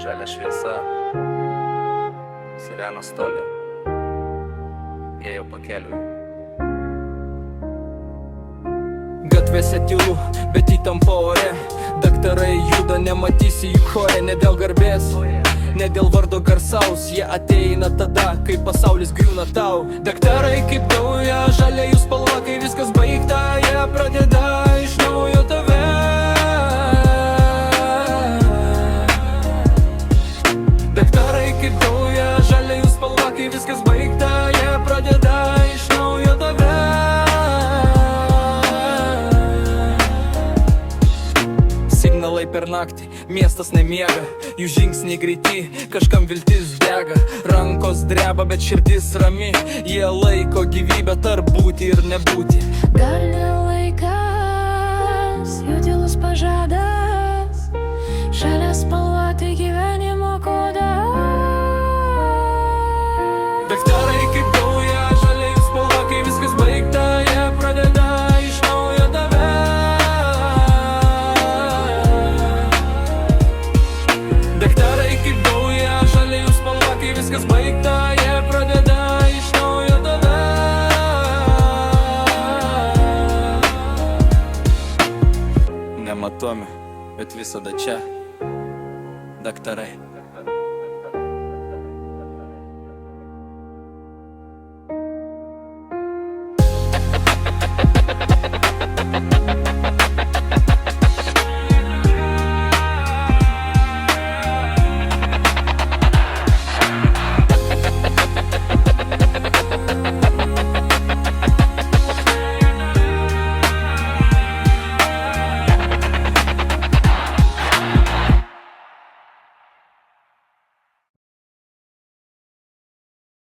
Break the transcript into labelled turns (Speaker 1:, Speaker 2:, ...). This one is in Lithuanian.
Speaker 1: Žalia šviesa, sirenos toli, jie jau pakeliui.
Speaker 2: Gatvėse tylu, bet įtampa ore. Daktarai juda, nematysi jų chore. Ne dėl garbės, ne dėl vardo garsaus. Jie ateina tada, kai pasaulis griūna tau. Daktarai kaip nauja, žalia jų spalva. Kai viskas baigta, jie pradeda iš naujo tave. Daktarai kaip nauja, žalia jų spalva. Kai viskas baigta, jie pradeda iš naujo tave. Signalai per naktį, miestas nemiega. Jų žingsniai greiti, kažkam viltis dega. Rankos dreba, bet širdis rami. Jie laiko gyvybę tarp būti ir nebūti.
Speaker 3: Dar ne laikas, jų tylus pažadas. Žalia spalva tai gyvenimo kodas.
Speaker 2: Daktarai kaip nauja, žalia jų spalva. Kai viskas baigta, jie pradeda iš naujo tave. Daktarai kaip nauja, žalia jų spalva. Kai viskas baigta, jie pradeda iš naujo tave. Nematomi, bet visada čia. Daktarai.